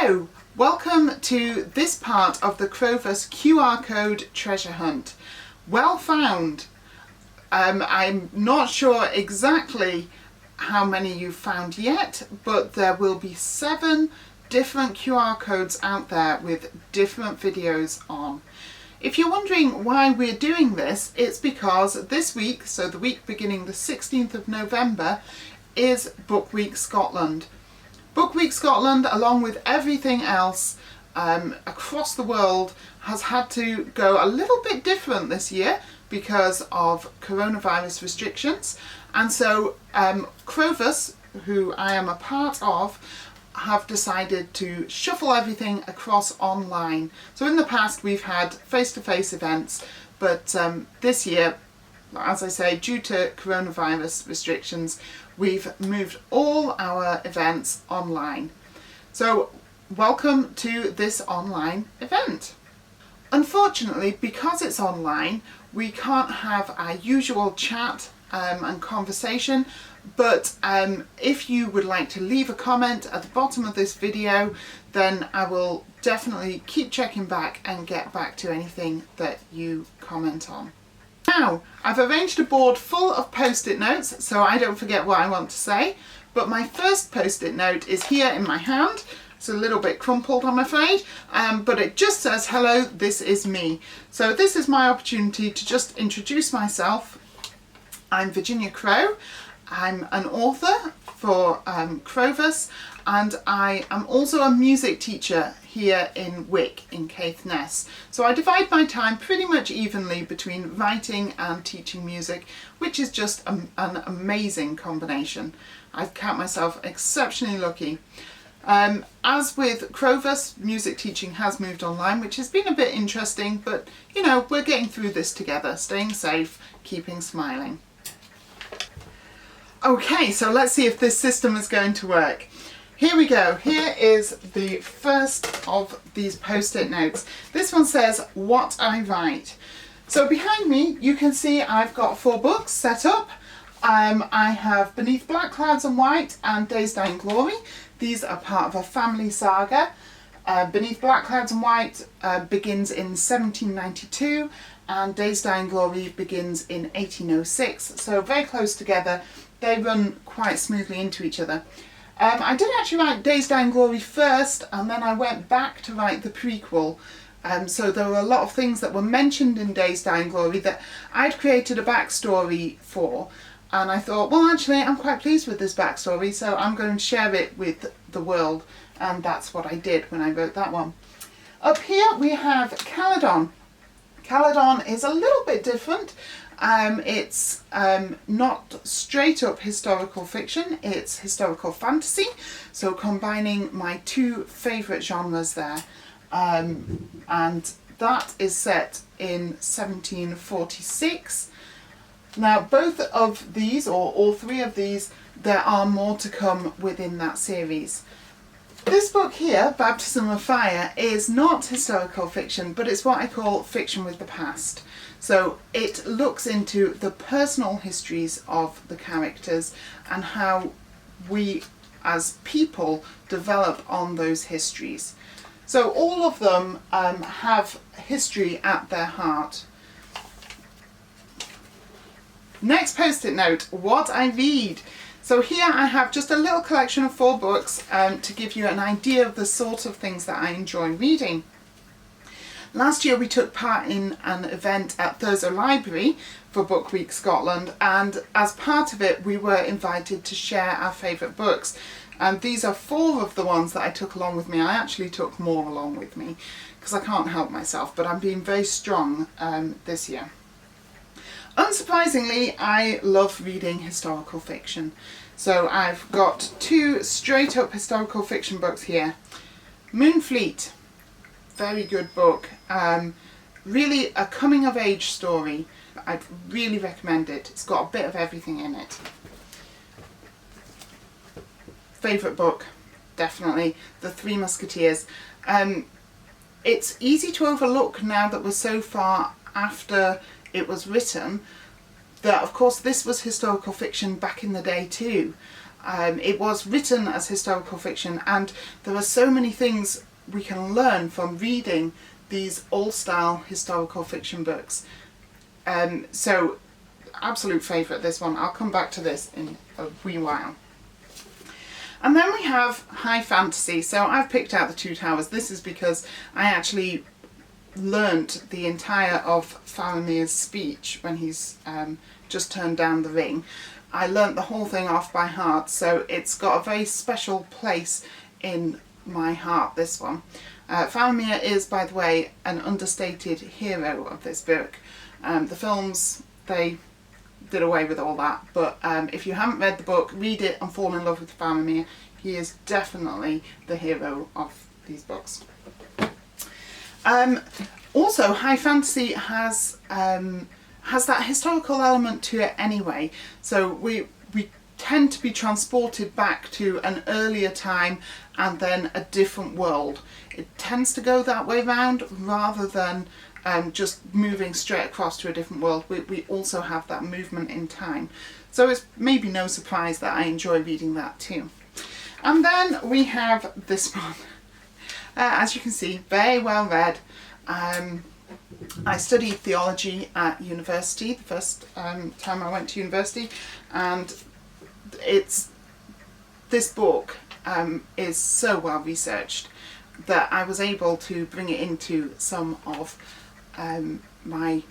Hello, welcome to this part of the Crowvus QR code treasure hunt. Well found. I'm not sure exactly how many you've found yet, but there will be 7 different QR codes out there with different videos on. If you're wondering why we're doing this, it's because this week, so the week beginning the 16th of November, is Book Week Scotland. Book Week Scotland, along with everything else across the world, has had to go a little bit different this year because of coronavirus restrictions. And so Crowvus, who I am a part of, have decided to shuffle everything across online. So in the past we've had face-to-face events, but this year, as I say, due to coronavirus restrictions, we've moved all our events online. So welcome to this online event. Unfortunately, because it's online, we can't have our usual chat and conversation, but if you would like to leave a comment at the bottom of this video, then I will definitely keep checking back and get back to anything that you comment on. Now, I've arranged a board full of post-it notes so I don't forget what I want to say, but my first post-it note is here in my hand. It's a little bit crumpled, I'm afraid, but it just says, "Hello, this is me." So this is my opportunity to just introduce myself. I'm Virginia Crowe. I'm an author for Crowvus, and I am also a music teacher here in Wick in Caithness. So I divide my time pretty much evenly between writing and teaching music, which is just an amazing combination. I count myself exceptionally lucky. As with Crowvus, music teaching has moved online, which has been a bit interesting, but you know, we're getting through this together, staying safe, keeping smiling. Okay, so let's see if this system is going to work. Here we go. Here is the first of these post-it notes. This one says, "What I write." So behind me, you can see I've got 4 books set up. I have Beneath Black Clouds and White and Days Dying Glory. These are part of a family saga. Beneath Black Clouds and White begins in 1792 and Days Dying Glory begins in 1806. So very close together. They run quite smoothly into each other. I did actually write Days Dying Glory first, and then I went back to write the prequel. So there were a lot of things that were mentioned in Days Dying Glory that I'd created a backstory for, and I thought, well, actually, I'm quite pleased with this backstory, so I'm going to share it with the world, and that's what I did when I wrote that one. Up here we have Caledon. Caledon is a little bit different. It's not straight up historical fiction, it's historical fantasy, so combining my 2 favourite genres there, and that is set in 1746. Now both of these, or all 3 of these, there are more to come within that series. This book here, Baptism of Fire, is not historical fiction, but it's what I call fiction with the past. So it looks into the personal histories of the characters and how we as people develop on those histories. So all of them have history at their heart. Next post-it note, what I read. So here I have just a little collection of 4 books to give you an idea of the sort of things that I enjoy reading. Last year we took part in an event at Thurso Library for Book Week Scotland, and as part of it we were invited to share our favourite books. And these are 4 of the ones that I took along with me. I actually took more along with me because I can't help myself, but I'm being very strong this year. Unsurprisingly, I love reading historical fiction. So I've got 2 straight up historical fiction books here. Moonfleet, very good book. Really a coming of age story. I'd really recommend it. It's got a bit of everything in it. Favourite book, definitely, The Three Musketeers. It's easy to overlook now that we're so far after it was written that of course this was historical fiction back in the day too. It was written as historical fiction, and there are so many things we can learn from reading these old-style historical fiction books. So, absolute favourite, this one. I'll come back to this in a wee while. And then we have high fantasy. So I've picked out The Two Towers. This is because I actually learnt the entire of Faramir's speech when he's just turned down the ring. I learnt the whole thing off by heart, so it's got a very special place in my heart, this one. Faramir is, by the way, an understated hero of this book. The films, they did away with all that, but if you haven't read the book, read it and fall in love with Faramir. He is definitely the hero of these books. Also, high fantasy has that historical element to it anyway, so we tend to be transported back to an earlier time and then a different world. It tends to go that way round rather than just moving straight across to a different world. We also have that movement in time. So it's maybe no surprise that I enjoy reading that too. And then we have this one. As you can see, very well read. I studied theology at university, the first time I went to university, and this book is so well researched that I was able to bring it into some of my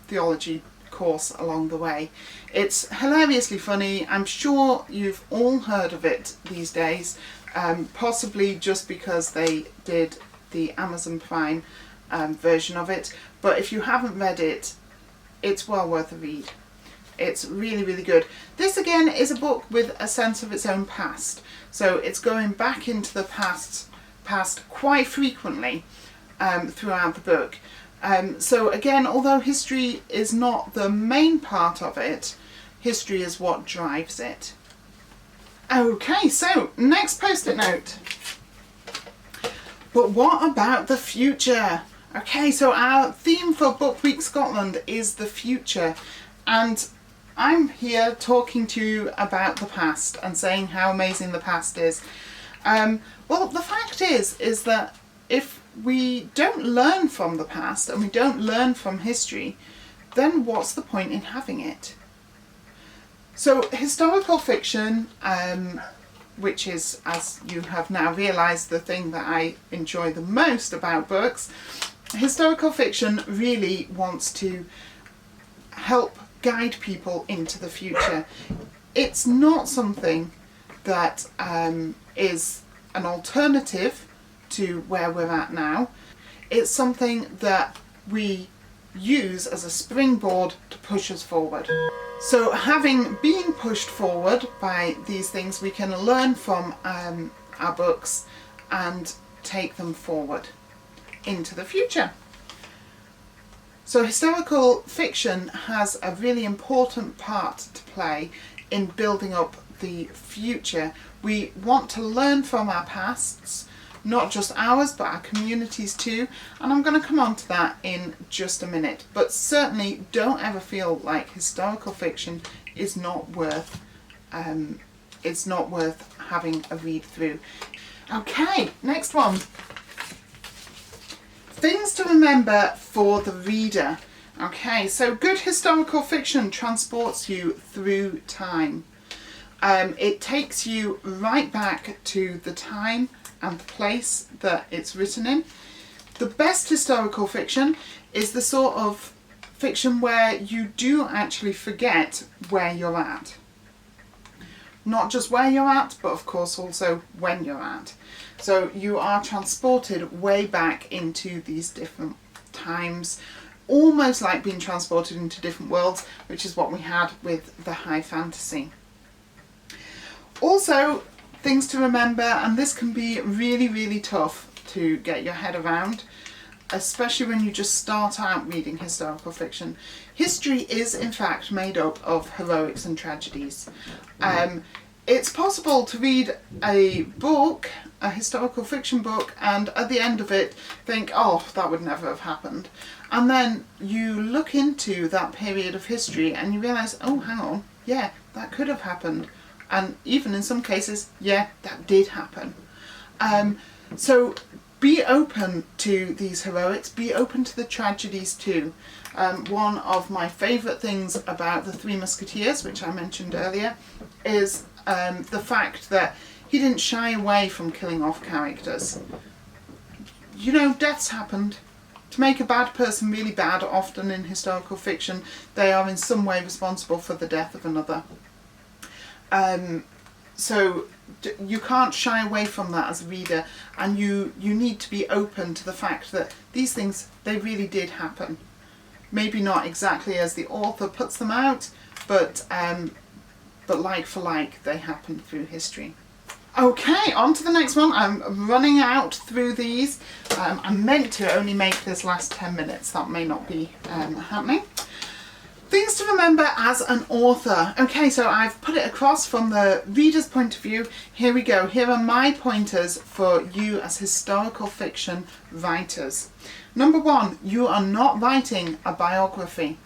theology course along the way. It's hilariously funny. I'm sure you've all heard of it these days, possibly just because they did the Amazon Prime version of it, but if you haven't read it, it's well worth a read. It's really, really good. This again is a book with a sense of its own past, so it's going back into the past quite frequently throughout the book. So again, although history is not the main part of it, history is what drives it. Okay, so next post-it note. But what about the future? Okay, so our theme for Book Week Scotland is the future, and I'm here talking to you about the past and saying how amazing the past is. Well, the fact is that if we don't learn from the past and we don't learn from history, then what's the point in having it? So historical fiction, which is, as you have now realised, the thing that I enjoy the most about books, historical fiction really wants to help guide people into the future. It's not something that is an alternative to where we're at now. It's something that we use as a springboard to push us forward. So having been pushed forward by these things, we can learn from our books and take them forward into the future. So historical fiction has a really important part to play in building up the future. We want to learn from our pasts, not just ours but our communities too, and I'm going to come on to that in just a minute. But certainly don't ever feel like historical fiction is not worth having a read through. Okay, next one. Things to remember for the reader. Okay, so good historical fiction transports you through time. It takes you right back to the time and the place that it's written in. The best historical fiction is the sort of fiction where you do actually forget where you're at. Not just where you're at, but of course also when you're at. So you are transported way back into these different times, almost like being transported into different worlds, which is what we had with the high fantasy. Also, things to remember, and this can be really, really tough to get your head around, especially when you just start out reading historical fiction. History is in fact made up of heroics and tragedies. It's possible to read a book, a historical fiction book, and at the end of it think, oh, that would never have happened. And then you look into that period of history and you realise, oh, hang on, yeah, that could have happened. And even in some cases, yeah, that did happen. So be open to these heroics, be open to the tragedies too. One of my favourite things about the Three Musketeers, which I mentioned earlier, is the fact that he didn't shy away from killing off characters. You know, deaths happened. To make a bad person really bad, often in historical fiction, they are in some way responsible for the death of another. So you can't shy away from that as a reader, and you need to be open to the fact that these things, they really did happen. Maybe not exactly as the author puts them out, but like for like, they happened through history. Okay, on to the next one. I'm running out through these. I meant to only make this last 10 minutes. That may not be happening. Things to remember as an author. Okay, so I've put it across from the reader's point of view. Here we go. Here are my pointers for you as historical fiction writers. Number one, you are not writing a biography.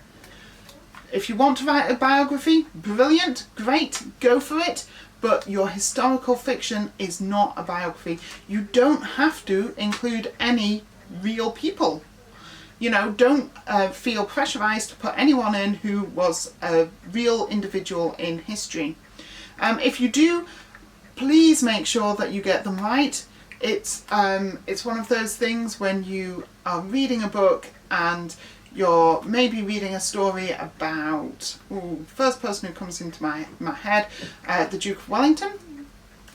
If you want to write a biography, brilliant, great, go for it. But your historical fiction is not a biography. You don't have to include any real people. You know, don't feel pressurized to put anyone in who was a real individual in history. If you do, please make sure that you get them right. It's one of those things when you are reading a book and you're maybe reading a story about, first person who comes into my head, the Duke of Wellington,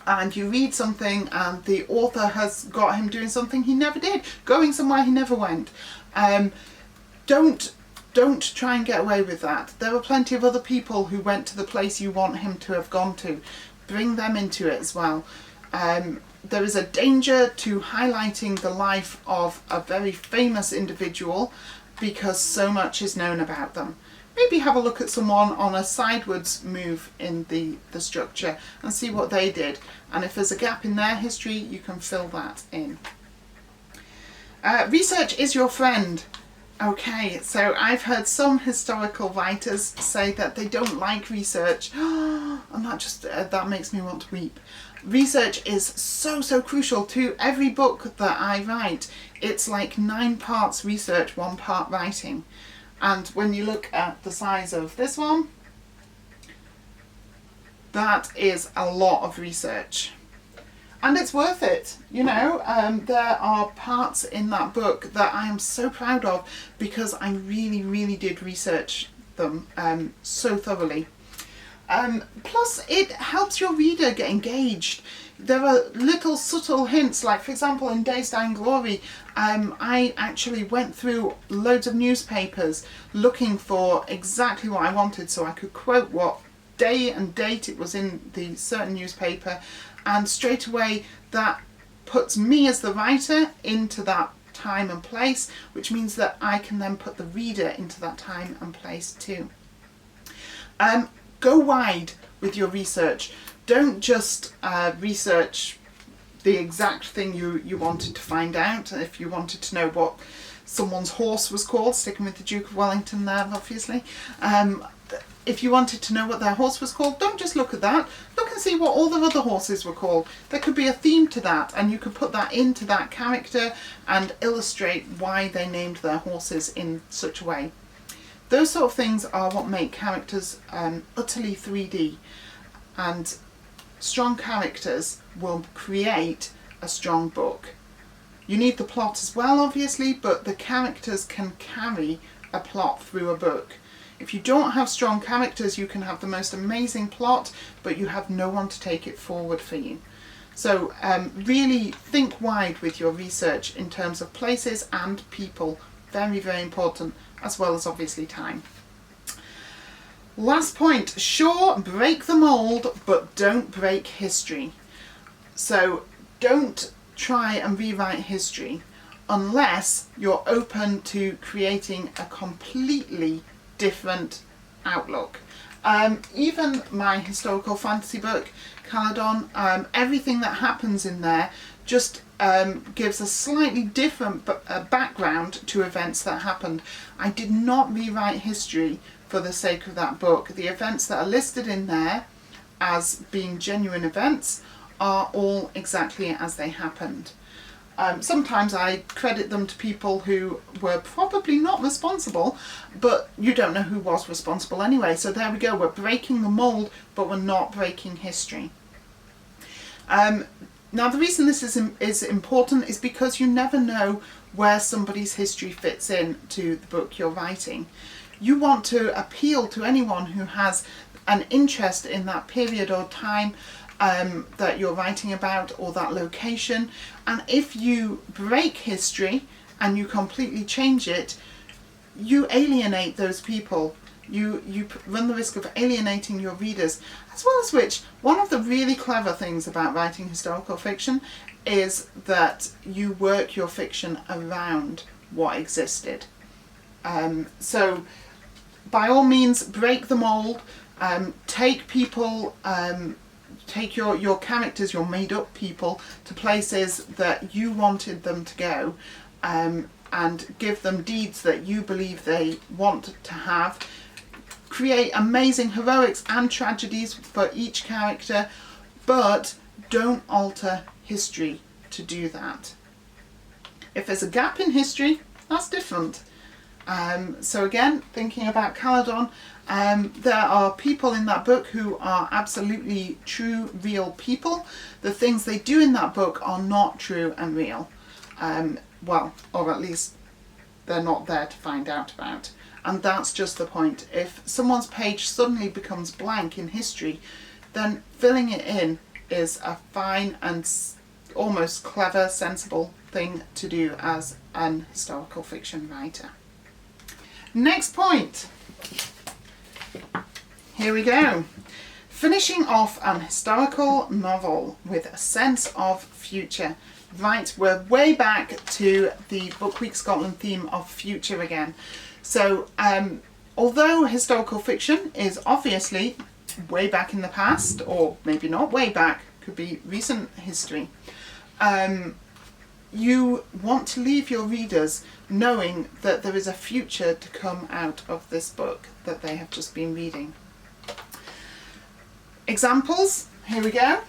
and you read something and the author has got him doing something he never did, going somewhere he never went. Don't try and get away with that. There are plenty of other people who went to the place you want him to have gone to. Bring them into it as well. There is a danger to highlighting the life of a very famous individual because so much is known about them. Maybe have a look at someone on a sidewards move in the structure and see what they did. And if there's a gap in their history, you can fill that in. Research is your friend. Okay, so I've heard some historical writers say that they don't like research, and that makes me want to weep. Research is so crucial to every book that I write. It's like 9 parts research, 1 part writing. And when you look at the size of this one, that is a lot of research. And it's worth it, you know. There are parts in that book that I am so proud of because I really did research them so thoroughly. Plus, it helps your reader get engaged. There are little subtle hints, like for example in Days Dying Glory, I actually went through loads of newspapers looking for exactly what I wanted so I could quote what day and date it was in the certain newspaper, and straight away that puts me as the writer into that time and place, which means that I can then put the reader into that time and place too. Go wide with your research. Don't just research the exact thing you wanted to find out. If you wanted to know what someone's horse was called, sticking with the Duke of Wellington there obviously, if you wanted to know what their horse was called, don't just look at that. Look and see what all the other horses were called. There could be a theme to that, and you could put that into that character and illustrate why they named their horses in such a way. Those sort of things are what make characters utterly 3D, and strong characters will create a strong book. You need the plot as well, obviously, but the characters can carry a plot through a book. If you don't have strong characters, you can have the most amazing plot, but you have no one to take it forward for you. So really think wide with your research in terms of places and people. Very important, as well as obviously time. Last point, sure, break the mould, but don't break history. So don't try and rewrite history unless you're open to creating a completely different outlook. Even my historical fantasy book, Caledon, everything that happens in there just gives a slightly different background to events that happened. I did not rewrite history for the sake of that book. The events that are listed in there as being genuine events are all exactly as they happened. Sometimes I credit them to people who were probably not responsible, but you don't know who was responsible anyway. So there we go, we're breaking the mould, but we're not breaking history. Now the reason this is important is because you never know where somebody's history fits in to the book you're writing. You want to appeal to anyone who has an interest in that period or time that you're writing about, or that location. And if you break history and you completely change it, you alienate those people. You run the risk of alienating your readers. As well as which, one of the really clever things about writing historical fiction is that you work your fiction around what existed. So by all means, break the mold. Take people, take your characters, your made up people, to places that you wanted them to go, and give them deeds that you believe they want to have. Create amazing heroics and tragedies for each character, but don't alter history to do that. If there's a gap in history, that's different. So again, thinking about Caledon, there are people in that book who are absolutely true, real people. The things they do in that book are not true and real. Well, or at least they're not there to find out about. And that's just the point. If someone's page suddenly becomes blank in history, then filling it in is a fine and almost clever, sensible thing to do as an historical fiction writer. Next point. Here we go. Finishing off an historical novel with a sense of future. Right, we're way back to the Book Week Scotland theme of future again. So, although historical fiction is obviously way back in the past, or maybe not way back, could be recent history, you want to leave your readers knowing that there is a future to come out of this book that they have just been reading. Examples, here we go.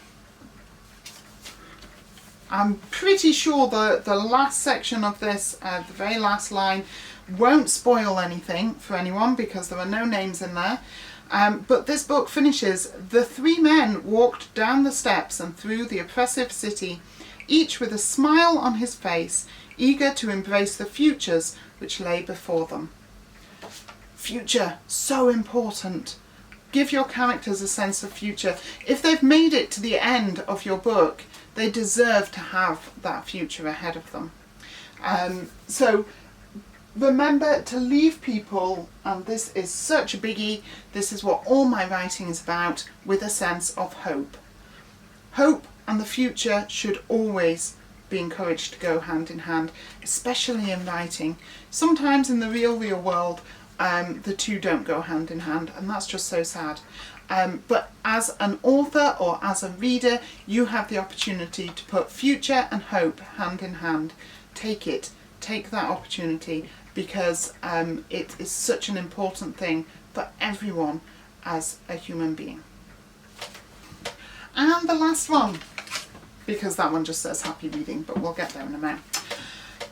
I'm pretty sure the last section of this, the very last line, won't spoil anything for anyone because there are no names in there. But this book finishes, the three men walked down the steps and through the oppressive city, each with a smile on his face, eager to embrace the futures which lay before them. Future, so important. Give your characters a sense of future. If they've made it to the end of your book, they deserve to have that future ahead of them. So remember to leave people, and this is such a biggie, this is what all my writing is about, with a sense of hope. Hope and the future should always be encouraged to go hand in hand, especially in writing. Sometimes in the real world, the two don't go hand in hand, and that's just so sad. But as an author or as a reader, you have the opportunity to put future and hope hand in hand. Take it, take that opportunity, because it is such an important thing for everyone as a human being. And the last one, because that one just says happy reading, but we'll get there in a minute.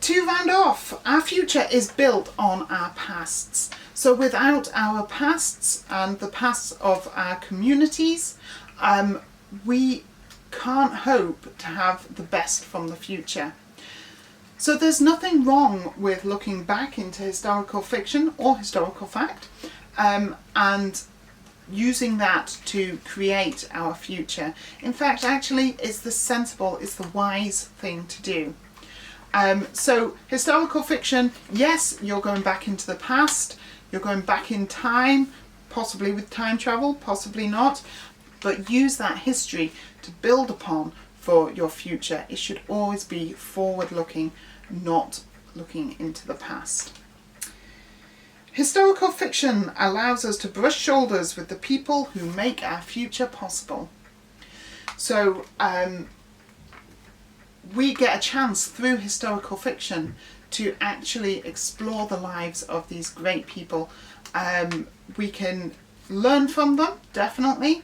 To round off, our future is built on our pasts. So without our pasts and the pasts of our communities, we can't hope to have the best from the future. So there's nothing wrong with looking back into historical fiction or historical fact and using that to create our future. In fact, actually, it's the sensible, it's the wise thing to do. So historical fiction, yes, you're going back into the past, you're going back in time, possibly with time travel, possibly not, but use that history to build upon for your future. It should always be forward-looking, not looking into the past. Historical fiction allows us to brush shoulders with the people who make our future possible. So we get a chance through historical fiction to actually explore the lives of these great people. We can learn from them, definitely,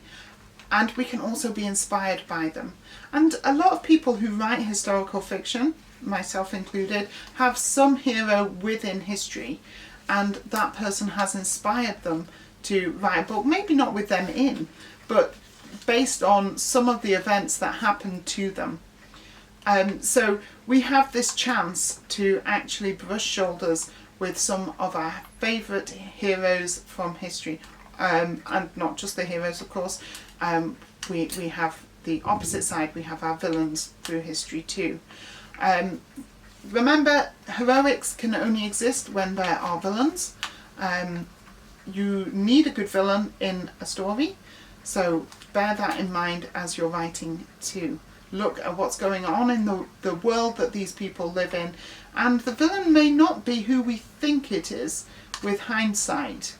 and we can also be inspired by them. And a lot of people who write historical fiction, myself included, have some hero within history, and that person has inspired them to write a book, maybe not with them in, but based on some of the events that happened to them. So we have this chance to actually brush shoulders with some of our favourite heroes from history, and not just the heroes, of course. We have the opposite side, we have our villains through history too. Remember, heroics can only exist when there are villains. You need a good villain in a story, so bear that in mind as you're writing too. Look at what's going on in the world that these people live in, and the villain may not be who we think it is with hindsight.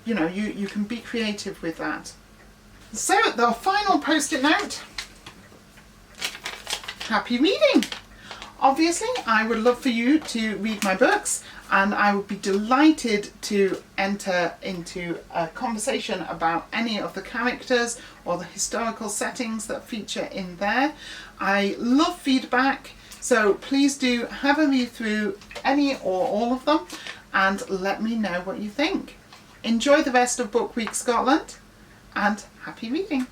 You know, you can be creative with that. So the final post-it note. Happy reading! Obviously, I would love for you to read my books, and I would be delighted to enter into a conversation about any of the characters or the historical settings that feature in there. I love feedback, so please do have a read through any or all of them and let me know what you think. Enjoy the rest of Book Week Scotland, and happy reading!